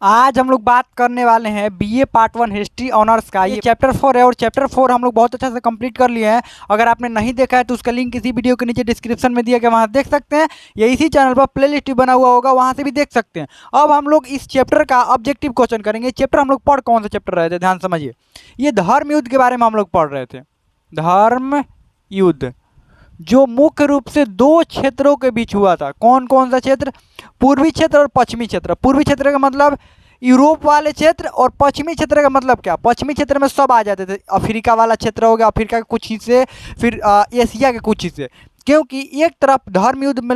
आज हम लोग बात करने वाले हैं बीए पार्ट 1 हिस्ट्री ऑनर्स का। ये चैप्टर 4 है और चैप्टर 4 हम लोग बहुत अच्छा से कंप्लीट कर लिए हैं। अगर आपने नहीं देखा है तो उसका लिंक इसी वीडियो के नीचे डिस्क्रिप्शन में दिया गया, वहाँ देख सकते हैं, या इसी चैनल पर प्लेलिस्ट बना हुआ होगा, वहाँ से भी देख सकते हैं। अब हम लोग इस चैप्टर का ऑब्जेक्टिव क्वेश्चन करेंगे। चैप्टर हम लोग पढ़ कौन सा चैप्टर रहे थे, ध्यान समझिए। ये धर्म युद्ध के बारे में हम लोग पढ़ रहे थे। धर्म युद्ध जो मुख्य रूप से दो क्षेत्रों के बीच हुआ था। कौन कौन सा क्षेत्र? पूर्वी क्षेत्र और पश्चिमी क्षेत्र। पूर्वी क्षेत्र का मतलब यूरोप वाले क्षेत्र, और पश्चिमी क्षेत्र का मतलब क्या? पश्चिमी क्षेत्र में सब आ जाते थे। अफ्रीका वाला क्षेत्र हो गया, अफ्रीका के कुछ हिस्से, फिर एशिया के कुछ हिस्से। क्योंकि एक तरफ धर्म युद्ध में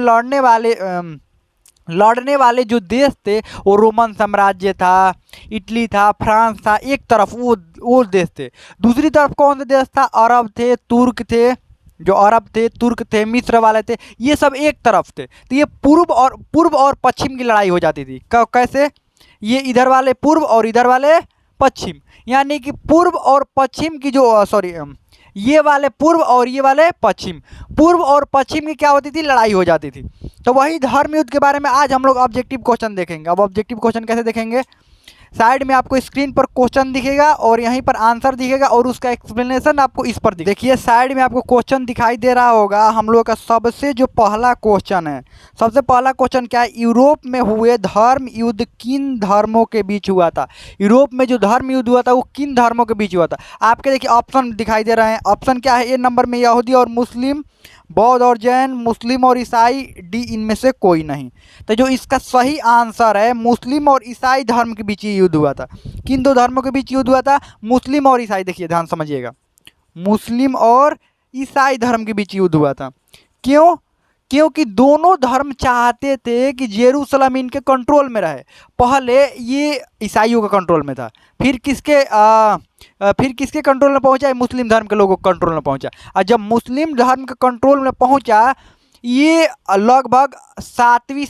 लड़ने वाले जो देश थे वो रोमन साम्राज्य था, इटली था, फ्रांस था, एक तरफ वो देश थे। दूसरी तरफ कौन सा देश था? अरब थे, तुर्क थे, जो अरब थे, तुर्क थे, मिस्र वाले थे, ये सब एक तरफ थे। तो ये पूर्व और पश्चिम की लड़ाई हो जाती थी। कैसे? ये इधर वाले पूर्व और इधर वाले पश्चिम, यानी कि पूर्व और पश्चिम की जो ये वाले पूर्व और ये वाले पश्चिम, पूर्व और पश्चिम की क्या होती थी? लड़ाई हो जाती थी। तो वही धर्म युद्ध के बारे में आज हम लोग ऑब्जेक्टिव क्वेश्चन देखेंगे। अब ऑब्जेक्टिव क्वेश्चन कैसे देखेंगे? साइड में आपको स्क्रीन पर क्वेश्चन दिखेगा और यहीं पर आंसर दिखेगा और उसका एक्सप्लेनेशन आपको इस पर देखिए साइड में आपको क्वेश्चन दिखाई दे रहा होगा। हम लोग का सबसे जो पहला क्वेश्चन है, सबसे पहला क्वेश्चन क्या है? यूरोप में हुए धर्म युद्ध किन धर्मों के बीच हुआ था? यूरोप में जो धर्म युद्ध हुआ था वो किन धर्मों के बीच हुआ था? आपके देखिए ऑप्शन दिखाई दे रहे हैं। ऑप्शन क्या है? ए नंबर में यहूदी और मुस्लिम, बौद्ध और जैन, मुस्लिम और ईसाई, डी इनमें से कोई नहीं। तो जो इसका सही आंसर है, मुस्लिम और ईसाई धर्म के बीच ये युद्ध हुआ था। किन दो धर्मों के बीच युद्ध हुआ था? मुस्लिम और ईसाई। देखिए ध्यान समझिएगा, मुस्लिम और ईसाई धर्म के बीच युद्ध हुआ था। क्यों? क्योंकि दोनों धर्म चाहते थे कि जेरूसलम इनके कंट्रोल में रहे। पहले ये ईसाइयों के कंट्रोल में था, फिर किसके कंट्रोल में पहुंचा? मुस्लिम धर्म के लोगों के कंट्रोल में पहुंचा। और जब मुस्लिम धर्म के कंट्रोल में पहुंचा, ये लगभग 7वीं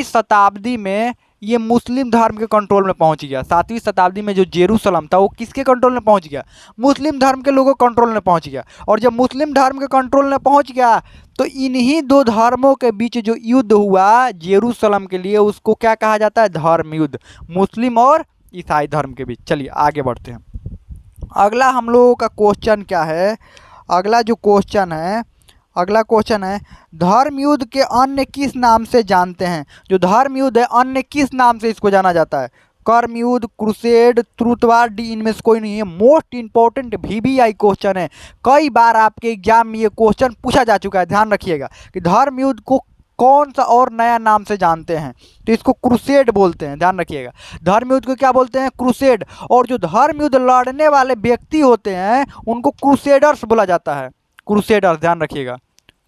शताब्दी में ये मुस्लिम धर्म के कंट्रोल में पहुंच गया। 7वीं शताब्दी में जो जेरूसलम था वो किसके कंट्रोल में पहुंच गया? मुस्लिम धर्म के लोगों के कंट्रोल में पहुंच गया। और जब मुस्लिम धर्म के कंट्रोल में पहुंच गया तो इन्हीं दो धर्मों के बीच जो युद्ध हुआ जेरूसलम के लिए, उसको क्या कहा जाता है? धर्म युद्ध, मुस्लिम और ईसाई धर्म के बीच। चलिए आगे बढ़ते हैं। अगला हम लोगों का क्वेश्चन क्या है? अगला क्वेश्चन है धर्म युद्ध के अन्य किस नाम से जानते हैं? जो धर्म युद्ध है, अन्य किस नाम से इसको जाना जाता है? कर्म युद्ध, क्रूसेड, त्रुतवार, डी इनमें से कोई नहीं है। मोस्ट इंपॉर्टेंट VBI क्वेश्चन है। कई बार आपके एग्जाम में ये क्वेश्चन पूछा जा चुका है। ध्यान रखिएगा कि धर्म युद्ध को कौन सा और नया नाम से जानते हैं? तो इसको क्रूसेड बोलते हैं। ध्यान रखिएगा, धर्म युद्ध को क्या बोलते हैं? क्रूसेड। और जो धर्म युद्ध लड़ने वाले व्यक्ति होते हैं उनको क्रूसेडर्स बोला जाता है। क्रूसेडर्स, ध्यान रखिएगा,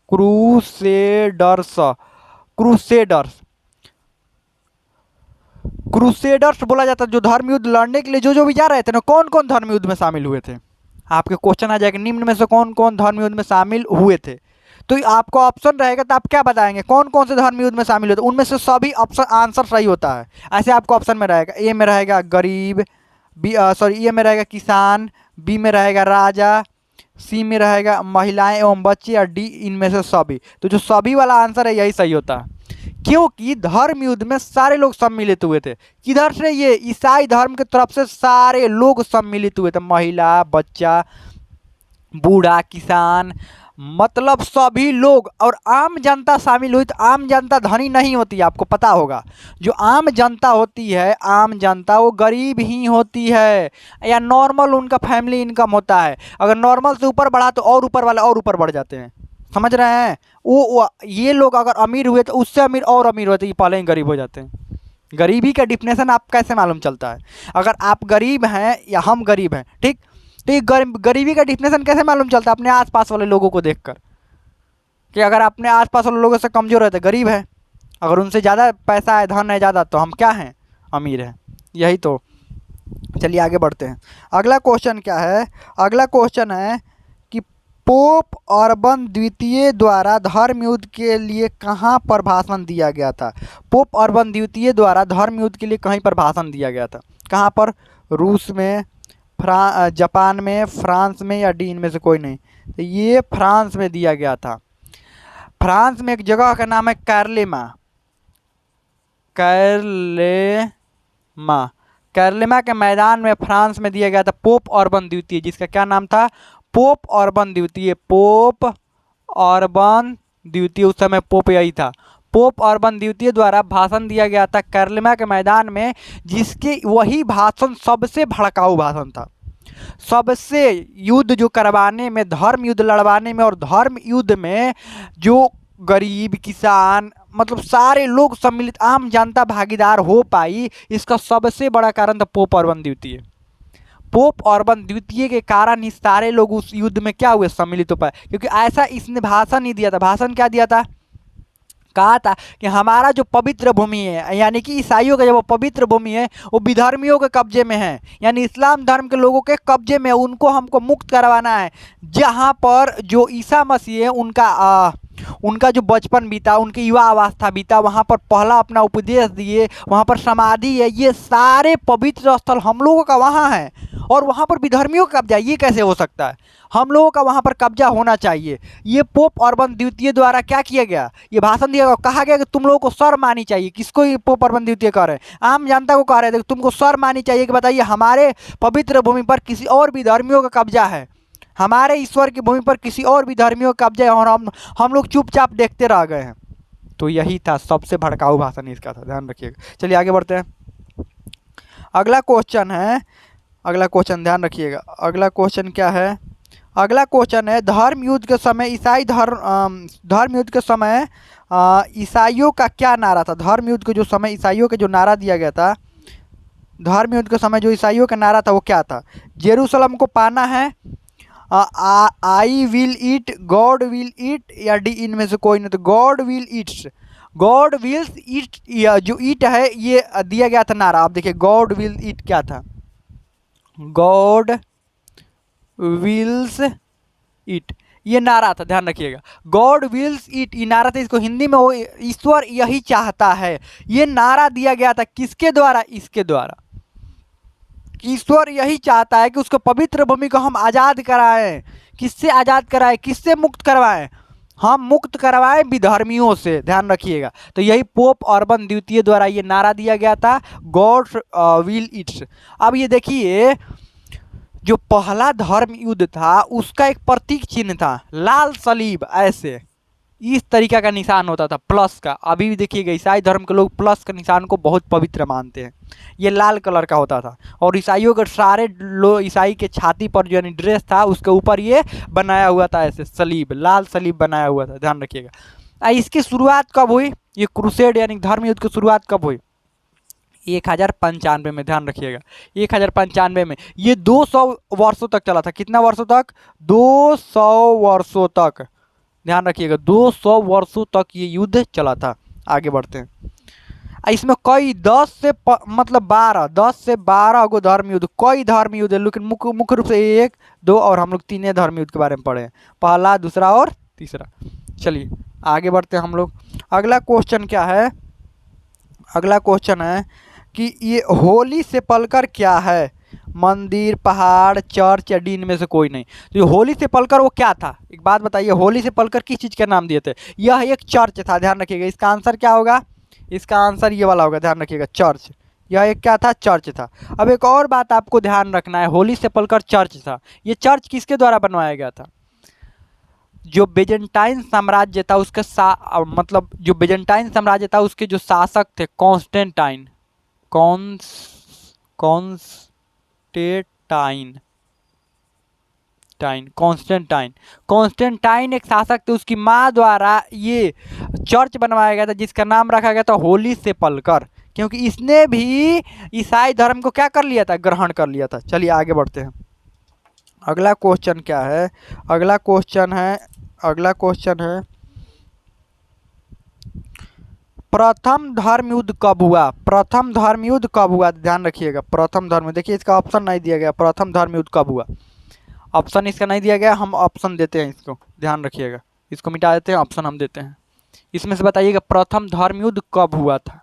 क्रूसेडर्स बोला जाता है। जो धर्म युद्ध लड़ने के लिए जो भी जा रहे थे ना, कौन कौन धर्म युद्ध में शामिल हुए थे? आपके क्वेश्चन आ जाएगा निम्न में से कौन कौन धर्म युद्ध में शामिल हुए थे। तो आपको ऑप्शन रहेगा तो आप क्या बताएंगे? कौन कौन से धर्म युद्ध में शामिल होते? उनमें से सभी ऑप्शन आंसर सही होता है। ऐसे आपको ऑप्शन में रहेगा, ए में रहेगा गरीब, ए में रहेगा किसान, बी में रहेगा राजा, सी में रहेगा महिलाएं एवं बच्चे, और डी इनमें से सभी। तो जो सभी वाला आंसर है यही सही होता है। क्योंकि धर्म युद्ध में सारे लोग सम्मिलित हुए थे। किधर से? ये ईसाई धर्म की तरफ से सारे लोग सम्मिलित हुए थे। महिला, बच्चा, बूढ़ा, किसान, मतलब सभी लोग। और आम जनता शामिल हुई। तो आम जनता धनी नहीं होती, आपको पता होगा। जो आम जनता होती है, आम जनता, वो गरीब ही होती है, या नॉर्मल उनका फैमिली इनकम होता है। अगर नॉर्मल से ऊपर बढ़ा तो और ऊपर वाले और ऊपर बढ़ जाते हैं। समझ रहे हैं? ये लोग अगर अमीर हुए तो उससे अमीर और अमीर होते, ये पहले ही गरीब हो जाते हैं। गरीबी का डिफिनेशन आप कैसे मालूम चलता है? अगर आप गरीब हैं या हम गरीब हैं, ठीक, तो ये गरीबी का डिफिनेशन कैसे मालूम चलता है? अपने आसपास वाले लोगों को देखकर, कि अगर अपने आसपास वाले लोगों से कमज़ोर है तो गरीब है, अगर उनसे ज़्यादा पैसा है, धन है ज़्यादा, तो हम क्या हैं? अमीर हैं। यही तो। चलिए आगे बढ़ते हैं। अगला क्वेश्चन क्या है? अगला क्वेश्चन है कि पोप अर्बन द्वितीय द्वारा धर्म युद्ध के लिए कहाँ पर भाषण दिया गया था? पोप अर्बन द्वितीय द्वारा धर्म युद्ध के लिए कहीं पर भाषण दिया गया था। कहाँ पर? रूस में, जापान में, फ्रांस में, या डी इनमें से कोई नहीं। तो ये फ्रांस में दिया गया था। फ्रांस में एक जगह का नाम है कैरलेमा। कैरलेमा, कैरलेमा के मैदान में फ्रांस में दिया गया था पोप अर्बन द्वितीय, जिसका क्या नाम था? पोप अर्बन द्वितीय। पोप अर्बन द्वितीय, उस समय पोप यही था। पोप अर्बन द्वितीय द्वारा भाषण दिया गया था कैरलेमा के मैदान में, जिसके वही भाषण सबसे भड़काऊ भाषण था। सबसे युद्ध जो करवाने में, धर्म युद्ध लड़वाने में, और धर्म युद्ध में जो गरीब किसान मतलब सारे लोग सम्मिलित, आम जनता भागीदार हो पाई, इसका सबसे बड़ा कारण था पोप अर्बन द्वितीय। पोप अर्बन द्वितीय के कारण ही सारे लोग उस युद्ध में क्या हुए? सम्मिलित हो पाए। क्योंकि ऐसा इसने भाषण ही दिया था। भाषण क्या दिया था? कहा था कि हमारा जो पवित्र भूमि है, यानी कि ईसाइयों का जो पवित्र भूमि है, वो विधर्मियों के कब्जे में है, यानी इस्लाम धर्म के लोगों के कब्जे में, उनको हमको मुक्त करवाना है। जहाँ पर जो ईसा मसीह है उनका जो बचपन बीता, उनकी युवा अवस्था बीता, वहाँ पर पहला अपना उपदेश दिए, वहाँ पर समाधि है, ये सारे पवित्र स्थल हम लोगों का वहाँ है, और वहाँ पर विधर्मियों का कब्जा। ये कैसे हो सकता है? हम लोगों का वहाँ पर कब्जा होना चाहिए। ये पोप अर्बन द्वितीय द्वारा क्या किया गया? ये भाषण दिया गया, कहा गया कि तुम लोगों को शर्म आनी चाहिए। किसको ये पोप अर्बन द्वितीय कह रहे हैं? आम जनता को कह रहे थे कि तुमको शर्म आनी चाहिए कि बताइए हमारे पवित्र भूमि पर किसी और विधर्मियों का कब्जा है, हमारे ईश्वर की भूमि पर किसी और विधर्मियों का कब्जा है, और हम लोग चुपचाप देखते रह गए हैं। तो यही था सबसे भड़काऊ भाषण इसका था, ध्यान रखिएगा। चलिए आगे बढ़ते हैं। अगला क्वेश्चन है, अगला क्वेश्चन ध्यान रखिएगा। अगला क्वेश्चन क्या है? अगला क्वेश्चन है, धर्म युद्ध के समय धर्म युद्ध के समय ईसाइयों का क्या नारा था? धर्म युद्ध के जो समय ईसाइयों के जो नारा दिया गया था, धर्म युद्ध के समय जो ईसाइयों का नारा था वो क्या था? जेरूशलम को पाना है, I will it, God will it, या डी इनमें से कोई नहीं। तो God will its, God wills it, जो ईट है ये दिया गया था नारा। आप देखिए गॉड विल ईट क्या था? गॉड विल्स ईट, ये नारा था, ध्यान रखिएगा। गॉड विल्स ईट ये नारा था, इसको हिंदी में वो ईश्वर यही चाहता है, ये नारा दिया गया था। किसके द्वारा? इसके द्वारा। ईश्वर यही चाहता है कि उसको पवित्र भूमि को हम आज़ाद कराएं। किससे आज़ाद कराएं? किससे मुक्त करवाएं? हम मुक्त करवाएं विधर्मियों से, ध्यान रखिएगा। तो यही पोप अर्बन द्वितीय द्वारा ये नारा दिया गया था, गॉड विल इट्स। अब ये देखिए, जो पहला धर्म युद्ध था उसका एक प्रतीक चिन्ह था, लाल सलीब, ऐसे इस तरीका का निशान होता था, प्लस का। अभी भी देखिएगा ईसाई धर्म के लोग प्लस के निशान को बहुत पवित्र मानते हैं। ये लाल कलर का होता था, और ईसाइयों के सारे लोग, ईसाई के छाती पर जो ड्रेस था उसके ऊपर ये बनाया हुआ था, ऐसे सलीब, लाल सलीब बनाया हुआ था, ध्यान रखिएगा। इसकी शुरुआत कब हुई? ये क्रूसेड यानी धर्म युद्ध की शुरुआत कब हुई? 1095 में, ध्यान रखिएगा। 1095 में। ये 200 वर्षों तक चला था। कितना वर्षों तक? 200 वर्षों तक, ध्यान रखिएगा। 200 वर्षों तक ये युद्ध चला था। आगे बढ़ते हैं। इसमें कई 10 से मतलब 10 से 12 गो धर्म युद्ध, कई धर्म युद्ध है, लेकिन मुख्य रूप से 1, 2 और हम लोग 3 धर्म युद्ध के बारे में पढ़े हैं, पहला, दूसरा और तीसरा। चलिए आगे बढ़ते हैं हम लोग। अगला क्वेश्चन क्या है? अगला क्वेश्चन है कि ये होली सेपल्कर क्या है? मंदिर, पहाड़, चर्च, या डी में से कोई नहीं। तो ये होली सेपल्कर वो क्या था? एक बात बताइए, होली सेपल्कर किस चीज़ के नाम दिए थे? यह एक चर्च था, ध्यान रखिएगा। इसका आंसर क्या होगा? इसका आंसर ये वाला होगा, ध्यान रखिएगा, चर्च। यह एक क्या था? चर्च था। अब एक और बात आपको ध्यान रखना है, होली सेपल्कर चर्च था। ये चर्च किसके द्वारा बनवाया गया था? जो बेजेंटाइन साम्राज्य था उसके मतलब जो बेजेंटाइन साम्राज्य था उसके जो शासक थे, कॉन्स्टेंटाइन, कॉन्स्टेंटाइन एक शासक थे, उसकी माँ द्वारा ये चर्च बनवाया गया था, जिसका नाम रखा गया था होली सेपल्कर, क्योंकि इसने भी ईसाई धर्म को क्या कर लिया था? ग्रहण कर लिया था। चलिए आगे बढ़ते हैं। अगला क्वेश्चन क्या है? अगला क्वेश्चन है प्रथम धर्म युद्ध कब हुआ? प्रथम धर्म युद्ध कब हुआ? ध्यान रखिएगा, प्रथम धर्म, देखिए इसका ऑप्शन नहीं दिया गया, प्रथम धर्म युद्ध कब हुआ? ऑप्शन इसका नहीं दिया गया, हम ऑप्शन देते हैं इसको, ध्यान रखिएगा। इसको मिटा देते हैं, ऑप्शन हम देते हैं। इसमें से बताइएगा प्रथम धर्म युद्ध कब हुआ था?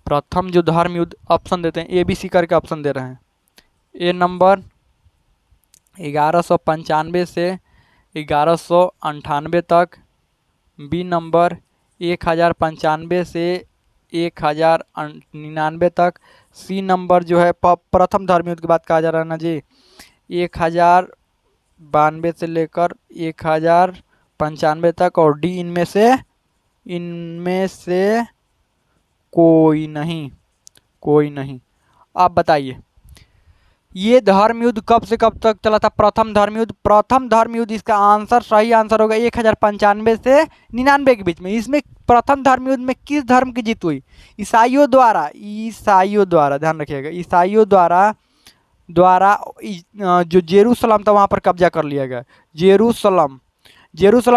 प्रथम जो धर्म युद्ध, ऑप्शन देते हैं, ABC करके ऑप्शन दे रहे हैं। ए नंबर 1195 से 1198 तक, बी नंबर 1095 से 1099 तक। सी नंबर जो है प्रथम धर्म युद्ध की बात कहा जा रहा है ना जी। 1092 से लेकर 1095 तक। और डी इनमें से कोई नहीं, कोई नहीं। आप बताइए ये धर्म युद्ध कब से कब तक चला था? प्रथम धर्म युद्ध। प्रथम धर्म युद्ध, इसका आंसर, सही आंसर होगा 1095 से 99 के बीच में। इसमें प्रथम धर्म युद्ध में किस धर्म की जीत हुई? ईसाइयों द्वारा, ईसाइयों द्वारा, ध्यान रखिएगा, ईसाइयों द्वारा जो जेरूशलम था वहां पर कब्जा कर लिया गया। जेरूशलम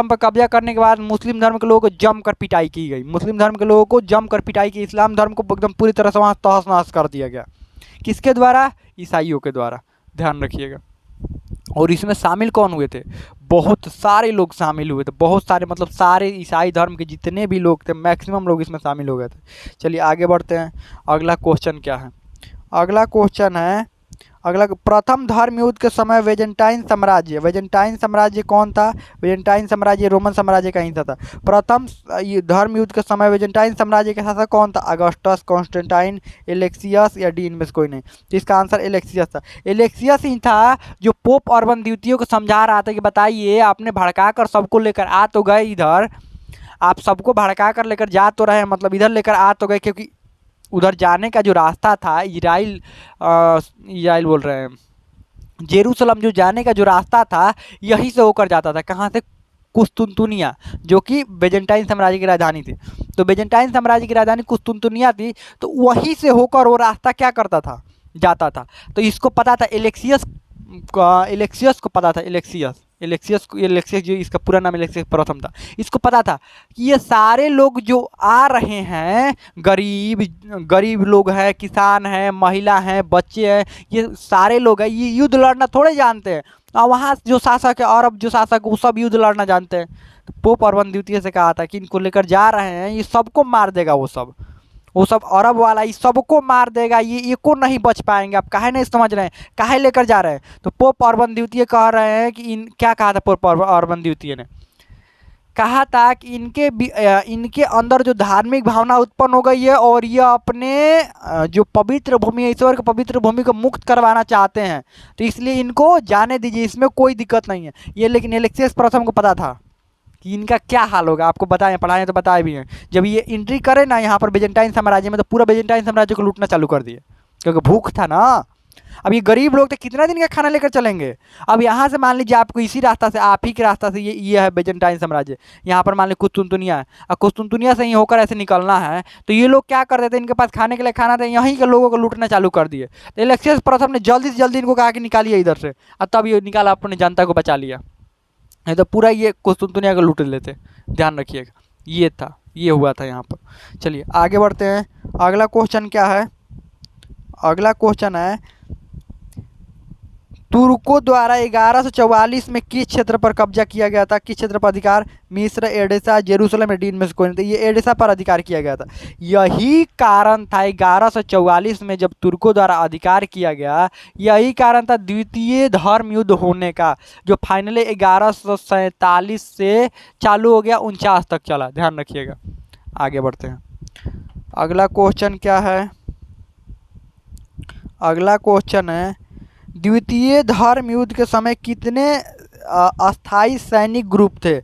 पर कब्जा करने के बाद मुस्लिम धर्म के लोगों को जमकर पिटाई की गई। मुस्लिम धर्म के लोगों को जमकर पिटाई की। इस्लाम धर्म को एकदम पूरी तरह से वहाँ तहस नहस कर दिया गया। किसके द्वारा? ईसाइयों के द्वारा, ध्यान रखिएगा। और इसमें शामिल कौन हुए थे? बहुत सारे लोग शामिल हुए थे, बहुत सारे, मतलब सारे ईसाई धर्म के जितने भी लोग थे मैक्सिमम लोग इसमें शामिल हो गए थे। चलिए आगे बढ़ते हैं। अगला क्वेश्चन क्या है? अगला क्वेश्चन है, प्रथम धर्म युद्ध के समय वेजेंटाइन साम्राज्य कौन था? वेजेंटाइन साम्राज्य रोमन साम्राज्य का हिस्सा था। प्रथम धर्म युद्ध के समय वेजेंटाइन साम्राज्य के शासक कौन था? अगस्टस, कॉन्स्टेंटाइन, एलेक्सियस, या डी इनमें से कोई नहीं? तो इसका आंसर एलेक्सियस था। एलेक्सियस ही था जो पोप अर्बन द्वितीय को समझा रहा था कि बताइए, आपने भड़का कर सबको लेकर आ तो गए इधर, आप सबको भड़का कर लेकर जा तो रहे, मतलब इधर लेकर आ तो गए, क्योंकि उधर जाने का जो रास्ता था, इजराइल बोल रहे हैं, जेरूशलम जो जाने का जो रास्ता था यहीं से होकर जाता था। कहाँ से? कुस्तुनतुनिया, जो कि बेजेंटाइन साम्राज्य की राजधानी थी। तो बेजेंटाइन साम्राज्य की राजधानी कुस्तुनतुनिया थी, तो वहीं से होकर वो रास्ता क्या करता था? जाता था। तो इसको पता था, एलेक्सियस को पता था। एलेक्सियस जो इसका पूरा नाम एलेक्सियस प्रथम था, इसको पता था कि ये सारे लोग जो आ रहे हैं, गरीब लोग हैं, किसान हैं, महिला हैं, बच्चे हैं, ये सारे लोग हैं, ये युद्ध लड़ना थोड़े जानते हैं। और वहाँ जो शासक है, अरब जो शासक, वो सब युद्ध लड़ना जानते हैं। तो पोप अर्बन द्वितीय से कहा था कि इनको लेकर जा रहे हैं, ये सबको मार देगा, वो सब अरब वाला ये सबको मार देगा, ये एको नहीं बच पाएंगे। आप काहे नहीं समझ रहे हैं? काहे लेकर जा रहे हैं? तो पोप अर्बन द्वितीय कह रहे हैं कि क्या कहा था पोप अर्बन द्वितीय ने? कहा था कि इनके अंदर जो धार्मिक भावना उत्पन्न हो गई है और ये अपने जो पवित्र भूमि, ईश्वर की पवित्र भूमि को मुक्त करवाना चाहते हैं, तो इसलिए इनको जाने दीजिए, इसमें कोई दिक्कत नहीं है। ये लेकिन एलेक्सियस प्रथम को पता था कि इनका क्या हाल होगा। आपको बताएं, पढ़ाएं तो बताए भी हैं। जब ये एंट्री करे ना यहाँ पर बेजेंटाइन साम्राज्य में, तो पूरा बेजेंटाइन साम्राज्य को लूटना चालू कर दिए, क्योंकि भूख था ना। अब ये गरीब लोग थे, कितना दिन का खाना लेकर चलेंगे? अब यहाँ से मान लीजिए आपको इसी रास्ता से, आप ही के रास्ता से, ये है बेजेंटाइन साम्राज्य, यहाँ पर मान लीजिए कुस्तुनतुनिया है, और कुस्तुनतुनिया से ही होकर ऐसे निकलना है, तो ये लोग क्या कर देते? इनके पास खाने के लिए खाना था, यहीं के लोगों को लूटना चालू कर दिए। तो एलेक्सियस प्रथम ने जल्दी से जल्दी इनको कहा कि निकालिए इधर से, और तब ये निकाला, अपनी जनता को बचा लिया, नहीं तो पूरा ये कुस्तुनतुनिया को लूट लेते। ध्यान रखिएगा, ये हुआ था यहाँ पर। चलिए आगे बढ़ते हैं। अगला क्वेश्चन क्या है? अगला क्वेश्चन है, तुर्कों द्वारा 1144 में किस क्षेत्र पर कब्जा किया गया था? किस क्षेत्र पर अधिकार? मिस्र, एडेसा, जेरूशलम, एडीन में से कोई नहीं था। ये एडेसा पर अधिकार किया गया था। यही कारण था 1144 में जब तुर्कों द्वारा अधिकार किया गया, यही कारण था द्वितीय धर्म युद्ध होने का, जो फाइनली 1147 से चालू हो गया, 49 तक चला। ध्यान रखिएगा। आगे बढ़ते हैं। अगला क्वेश्चन क्या है? अगला क्वेश्चन है, द्वितीय धर्म युद्ध के समय कितने अस्थाई सैनिक ग्रुप थे?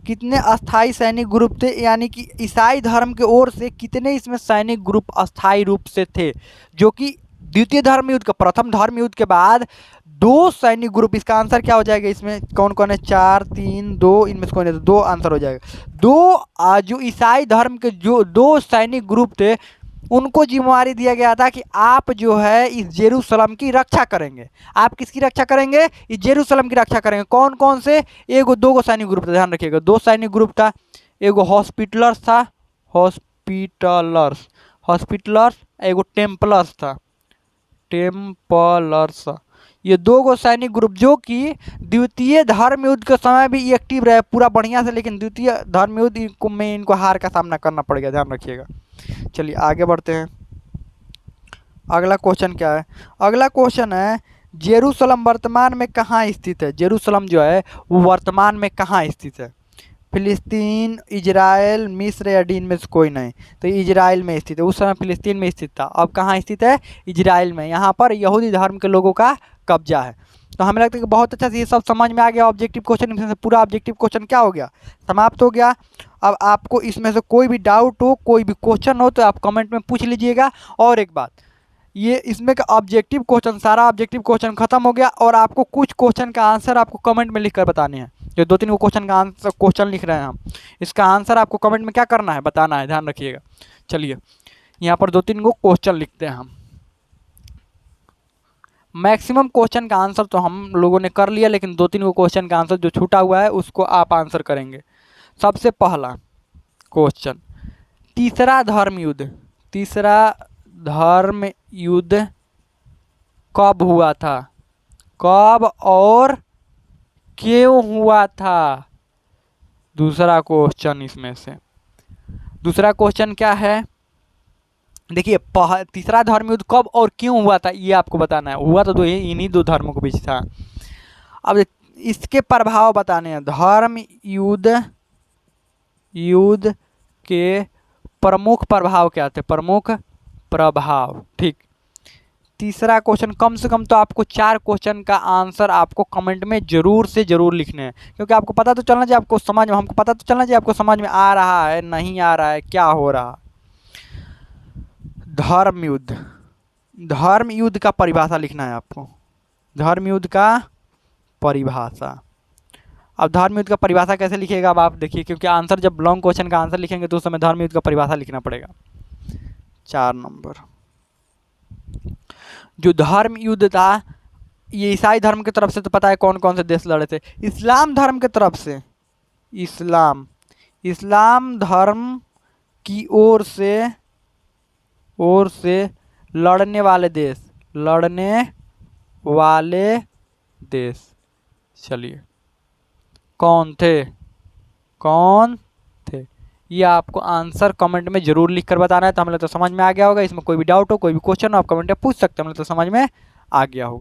कितने अस्थाई सैनिक ग्रुप थे, यानी कि ईसाई धर्म की ओर से कितने इसमें सैनिक ग्रुप अस्थाई रूप से थे? जो कि द्वितीय धर्म युद्ध का, प्रथम धर्म युद्ध के बाद 2 सैनिक ग्रुप। इसका आंसर क्या हो जाएगा? इसमें कौन कौन है? 4, 3, 2, इनमें से कौन है? तो 2 आंसर हो जाएगा। 2 जो ईसाई धर्म के जो 2 सैनिक ग्रुप थे, उनको जिम्मेवारी दिया गया था कि आप जो है इस जेरूशलम की रक्षा करेंगे। आप किसकी रक्षा करेंगे? इस जेरूशलम की रक्षा करेंगे। कौन कौन से? 2 सैनिक ग्रुप था, ध्यान रखिएगा। 2 सैनिक ग्रुप था। एगो हॉस्पिटलर्स था, हॉस्पिटलर्स, एगो टेम्पलर्स था, टेम्पलर्स। ये 2 सैनिक ग्रुप जो कि द्वितीय धर्म युद्ध के समय भी एक्टिव रहे पूरा बढ़िया से, लेकिन द्वितीय धर्म युद्ध में इनको हार का सामना करना पड़ गया। ध्यान रखिएगा। चलिए आगे बढ़ते हैं। अगला क्वेश्चन क्या है? अगला क्वेश्चन है, जेरूशलम वर्तमान में कहाँ स्थित है? जेरूशलम जो है वो वर्तमान में कहाँ स्थित है? फिलिस्तीन, इजराइल, मिस्र या डी इनमें से कोई नहीं। तो इजराइल में स्थित है, उस समय फिलिस्तीन में स्थित था, अब कहाँ स्थित है? इजराइल में। यहाँ पर यहूदी धर्म के लोगों का कब्जा है। तो हमें लगता है कि बहुत अच्छा से ये सब समझ में आ गया। ऑब्जेक्टिव क्वेश्चन इसमें से पूरा ऑब्जेक्टिव क्वेश्चन क्या हो गया? समाप्त हो गया। अब आपको इसमें से कोई भी डाउट हो, कोई भी क्वेश्चन हो तो आप कमेंट में पूछ लीजिएगा। और एक बात, ये इसमें का ऑब्जेक्टिव क्वेश्चन, सारा ऑब्जेक्टिव क्वेश्चन खत्म हो गया और आपको कुछ क्वेश्चन का आंसर आपको कमेंट में लिखकर बताने हैं। जो 2-3 को क्वेश्चन का आंसर क्वेश्चन लिख रहे हैं हम, इसका आंसर आपको कमेंट में क्या करना है? बताना है, ध्यान रखिएगा। चलिए यहाँ पर 2-3 को क्वेश्चन लिखते हैं हम। मैक्सिमम क्वेश्चन का आंसर तो हम लोगों ने कर लिया, लेकिन 2-3 को क्वेश्चन का आंसर जो छूटा हुआ है उसको आप आंसर करेंगे। सबसे पहला क्वेश्चन, तीसरा धर्म युद्ध कब हुआ था? कब और क्यों हुआ था? दूसरा क्वेश्चन इसमें से। दूसरा क्वेश्चन क्या है? देखिए, तीसरा धर्म युद्ध कब और क्यों हुआ था ये आपको बताना है। हुआ तो इन्हीं दो धर्मों के बीच था। अब इसके प्रभाव बताने हैं। धर्म युद्ध के प्रमुख प्रभाव क्या थे? प्रमुख प्रभाव, ठीक। तीसरा क्वेश्चन, कम से कम तो आपको 4 क्वेश्चन का आंसर आपको कमेंट में जरूर से जरूर लिखने हैं, क्योंकि आपको पता तो चलना चाहिए, आपको समझ में, हमको पता तो चलना चाहिए आपको समझ में आ रहा है, नहीं आ रहा है, क्या हो रहा। धर्म युद्ध का परिभाषा लिखना है आपको। धर्म युद्ध का परिभाषा। अब धर्म युद्ध का परिभाषा कैसे लिखिएगा अब आप देखिए, क्योंकि आंसर जब लॉन्ग क्वेश्चन का आंसर लिखेंगे तो उस समय धर्म युद्ध का परिभाषा लिखना पड़ेगा। 4 नंबर, जो धर्म युद्ध था ये ईसाई धर्म की तरफ से, तो पता है कौन कौन से देश लड़े थे? इस्लाम धर्म की तरफ से, इस्लाम धर्म की ओर से लड़ने वाले देश, चलिए कौन थे ये आपको आंसर कमेंट में जरूर लिख कर बताना है। तो हमें तो समझ में आ गया होगा। इसमें कोई भी डाउट हो, कोई भी क्वेश्चन हो, आप कमेंट में पूछ सकते हैं, हमें तो समझ में आ गया होगा।